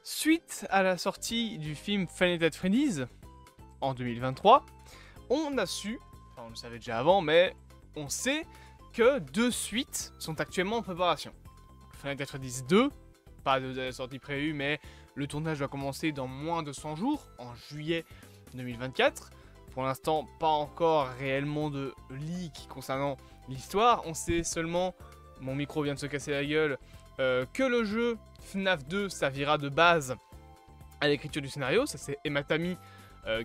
Suite à la sortie du film Five Nights at Freddy's en 2023, on a su, enfin on le savait déjà avant, mais on sait que 2 suites sont actuellement en préparation. Five Nights at Freddy's 2, pas de sortie prévue, mais le tournage va commencer dans moins de 100 jours, en juillet 2024. Pour l'instant, pas encore réellement de leak concernant l'histoire. On sait seulement, mon micro vient de se casser la gueule, que le jeu FNAF 2 servira de base à l'écriture du scénario. Ça c'est Emma Tammy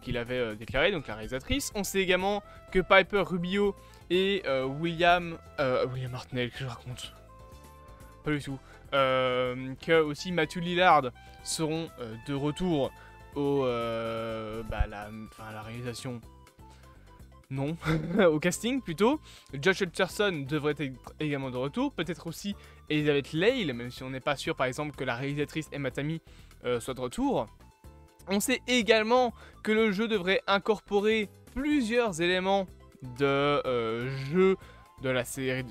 qui l'avait déclaré, donc la réalisatrice. On sait également que Piper Rubio et William Hartnell, que je raconte pas du tout, que aussi Matthew Lillard seront de retour au la réalisation. Non, au casting plutôt. Josh Hutcherson devrait être également de retour. Peut-être aussi Elizabeth Lail, même si on n'est pas sûr par exemple que la réalisatrice Emma Tammy soit de retour. On sait également que le jeu devrait incorporer plusieurs éléments de jeu de la série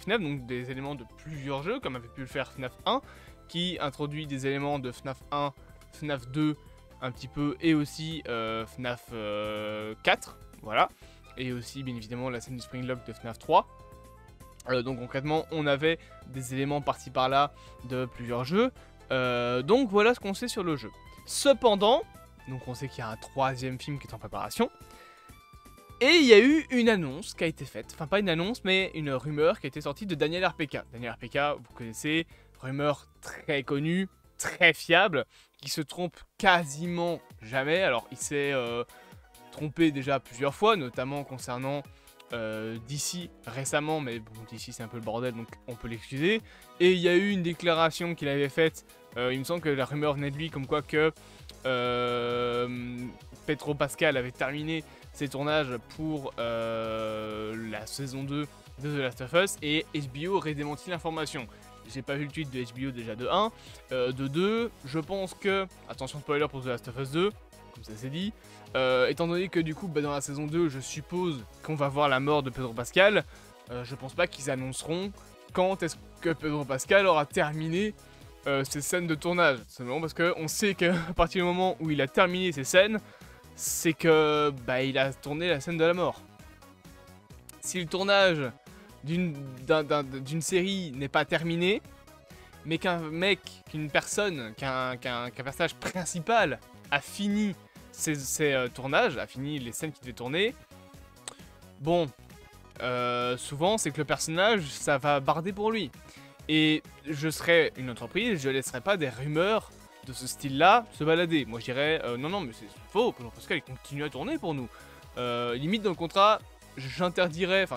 FNAF, donc des éléments de plusieurs jeux, comme avait pu le faire FNAF 1, qui introduit des éléments de FNAF 1, FNAF 2, un petit peu, et aussi FNAF 4, voilà. Et aussi, bien évidemment, la scène du Spring Lock de FNAF 3. Donc concrètement, on avait des éléments par-ci par-là de plusieurs jeux. Donc voilà ce qu'on sait sur le jeu. Cependant, donc on sait qu'il y a un 3e film qui est en préparation. Et il y a eu une annonce qui a été faite. Enfin, pas une annonce, mais une rumeur qui a été sortie de Daniel RPK. Daniel RPK, vous connaissez, rumeur très connue, très fiable, qui se trompe quasiment jamais. Alors, il s'est trompé déjà plusieurs fois, notamment concernant DC récemment, mais bon, DC c'est un peu le bordel, donc on peut l'excuser. Et il y a eu une déclaration qu'il avait faite, il me semble que la rumeur venait de lui, comme quoi que Pedro Pascal avait terminé ses tournages pour la saison 2 de The Last of Us, et HBO aurait démenti l'information. J'ai pas vu le tweet de HBO déjà de 1. De 2, je pense que, attention spoiler pour The Last of Us 2, comme ça c'est dit, étant donné que du coup dans la saison 2 je suppose qu'on va voir la mort de Pedro Pascal, je pense pas qu'ils annonceront quand est-ce que Pedro Pascal aura terminé ses scènes de tournage. Simplement parce qu'on sait qu'à partir du moment où il a terminé ses scènes, c'est que il a tourné la scène de la mort. Si le tournage d'une série n'est pas terminé, mais qu'un personnage principal a fini ses tournages, a fini les scènes qu'il devait tourner, bon, souvent c'est que le personnage, ça va barder pour lui. Et je serais une entreprise, je laisserais pas des rumeurs de ce style-là se balader. Moi je dirais, non mais c'est faux, Pedro Pascal il continue à tourner pour nous. Limite dans le contrat, je dirais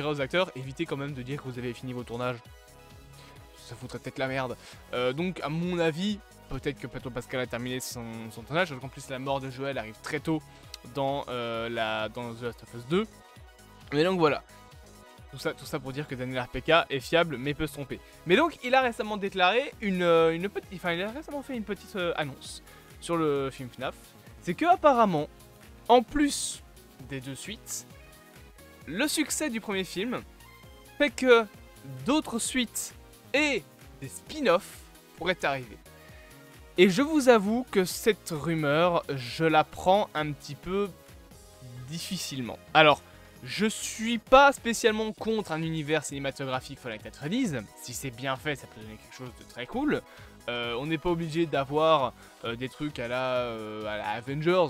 aux acteurs, évitez quand même de dire que vous avez fini vos tournages. Ça foutrait peut-être la merde. Donc à mon avis, peut-être que Pedro Pascal a terminé son tournage, parce qu'en plus la mort de Joel arrive très tôt dans The Last of Us 2. Mais donc voilà. Tout ça pour dire que Daniel RPK est fiable mais peut se tromper. Mais donc il a récemment déclaré il a récemment fait une petite annonce sur le film FNAF. C'est que apparemment, en plus des 2 suites, le succès du premier film fait que d'autres suites et des spin-offs pourraient arriver. Et je vous avoue que cette rumeur, je la prends un petit peu difficilement. Alors, je suis pas spécialement contre un univers cinématographique Five Nights at Freddy's. Si c'est bien fait, ça peut donner quelque chose de très cool. On n'est pas obligé d'avoir des trucs à la Avengers,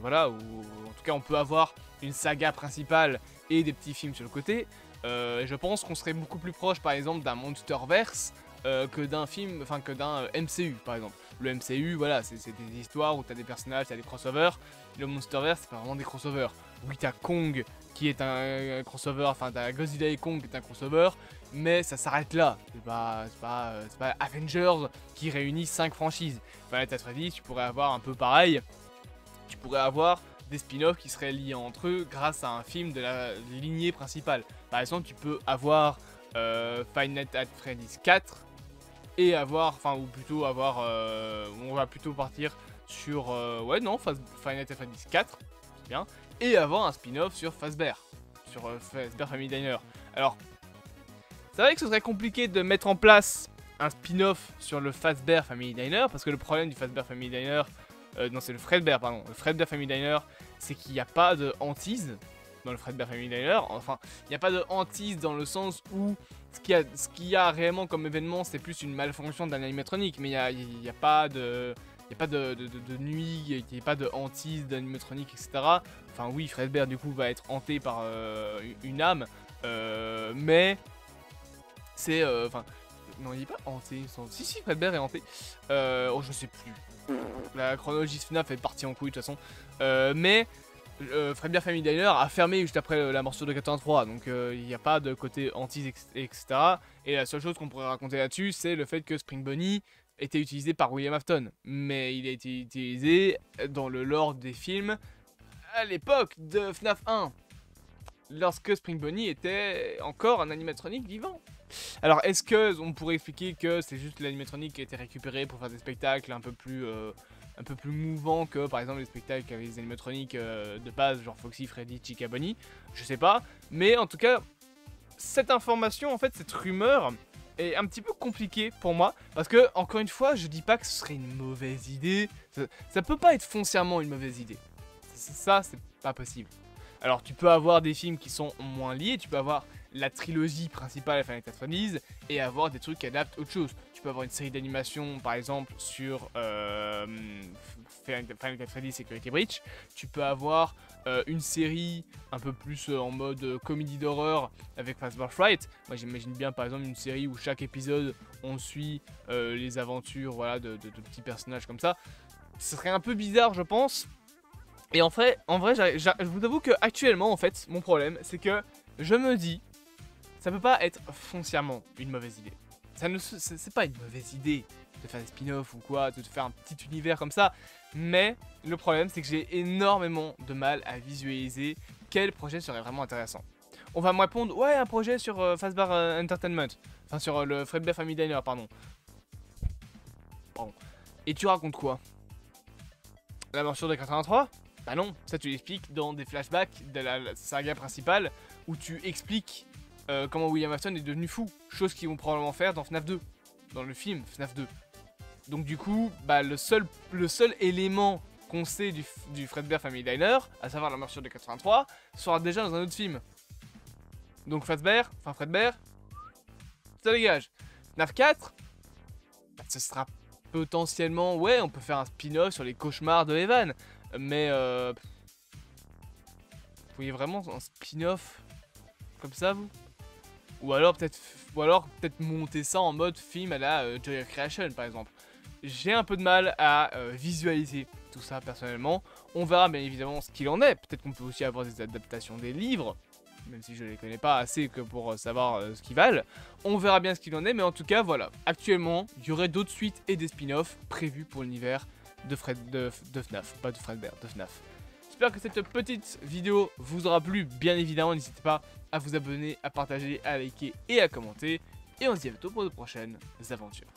voilà, ou en tout cas on peut avoir une saga principale et des petits films sur le côté. Je pense qu'on serait beaucoup plus proche par exemple d'un Monsterverse que d'un film, enfin que d'un MCU par exemple. Le MCU, voilà, c'est des histoires où t'as des personnages, t'as des crossovers. Le Monsterverse, c'est pas vraiment des crossovers. Oui, t'as Kong qui est un crossover, enfin t'as Godzilla et Kong qui est un crossover, mais ça s'arrête là. C'est pas Avengers qui réunit 5 franchises. Five Nights at Freddy's, tu pourrais avoir un peu pareil. Tu pourrais avoir des spin-offs qui seraient liés entre eux grâce à un film de la lignée principale. Par exemple, tu peux avoir Five Nights at Freddy's 4 et avoir, on va plutôt partir sur, Five Nights at Freddy's 4, c'est bien, et avoir un spin-off sur Fazbear Family Diner. Alors, c'est vrai que ce serait compliqué de mettre en place un spin-off sur le Fazbear Family Diner, parce que le problème du Fazbear Family Diner, non c'est le Fredbear pardon, le Fredbear Family Diner, c'est qu'il n'y a pas de hantise dans le Fredbear Family Diner, enfin il n'y a pas de hantise dans le sens où ce qu'il y a réellement comme événement c'est plus une malfonction d'un animatronique, mais il n'y a pas de... Il n'y a pas de nuit, il n'y a pas de hantise d'animatronique, etc. Enfin oui, Fredbear du coup va être hanté par une âme, mais c'est... Enfin, non il n'est pas hanté, si Fredbear est hanté. Oh je sais plus. La chronologie FNAF est partie en couille de toute façon. Mais Fredbear Family Diner a fermé juste après la morsure de 83, donc il n'y a pas de côté hantise, etc. Et la seule chose qu'on pourrait raconter là-dessus, c'est le fait que Spring Bonnie était utilisé par William Afton, mais il a été utilisé dans le lore des films à l'époque de FNAF 1, lorsque Spring Bonnie était encore un animatronique vivant. Alors est-ce que on pourrait expliquer que c'est juste l'animatronique qui a été récupéré pour faire des spectacles un peu plus mouvants que par exemple les spectacles avec les animatroniques de base, genre Foxy, Freddy, Chica, Bonnie, je sais pas, mais en tout cas cette information, en fait cette rumeur est un petit peu compliqué pour moi, parce que, encore une fois, je dis pas que ce serait une mauvaise idée, ça peut pas être foncièrement une mauvaise idée, ça c'est pas possible. Alors tu peux avoir des films qui sont moins liés, tu peux avoir la trilogie principale Final Fantasy Freddy's et avoir des trucs qui adaptent autre chose. Tu peux avoir une série d'animation par exemple sur Final Fantasy Freddy's Security Breach, tu peux avoir une série un peu plus en mode comédie d'horreur avec Fazbear Fright. Moi j'imagine bien par exemple une série où chaque épisode on suit les aventures voilà, de petits personnages comme ça. Ce serait un peu bizarre je pense. Et en vrai je vous avoue que actuellement en fait mon problème c'est que je me dis ça peut pas être foncièrement une mauvaise idée. C'est pas une mauvaise idée de faire des spin-offs ou quoi, de faire un petit univers comme ça. Mais le problème c'est que j'ai énormément de mal à visualiser quel projet serait vraiment intéressant. On va me répondre, ouais un projet sur Fazbear Entertainment. Enfin sur le Fredbear Family Diner, pardon. Et tu racontes quoi? La morsure de 83? Bah non, ça tu l'expliques dans des flashbacks de la saga principale où tu expliques comment William Afton est devenu fou, chose qu'ils vont probablement faire dans FNAF 2, dans le film FNAF 2. Donc du coup, bah, le seul élément qu'on sait du Fredbear Family Diner, à savoir la morsure de 83, sera déjà dans un autre film. Donc Fredbear, ça dégage. FNAF 4, bah, ce sera potentiellement, ouais, on peut faire un spin-off sur les cauchemars de Evan, mais vous voyez vraiment un spin-off comme ça, vous? Ou alors peut-être monter ça en mode film à la Joy Creation par exemple. J'ai un peu de mal à visualiser tout ça personnellement. On verra bien évidemment ce qu'il en est. Peut-être qu'on peut aussi avoir des adaptations des livres, même si je ne les connais pas assez que pour savoir ce qu'ils valent. On verra bien ce qu'il en est, mais en tout cas voilà. Actuellement, il y aurait d'autres suites et des spin-offs prévus pour l'univers de FNAF, pas de Fredbear, de FNAF. J'espère que cette petite vidéo vous aura plu, bien évidemment, n'hésitez pas à vous abonner, à partager, à liker et à commenter. Et on se dit à bientôt pour de prochaines aventures.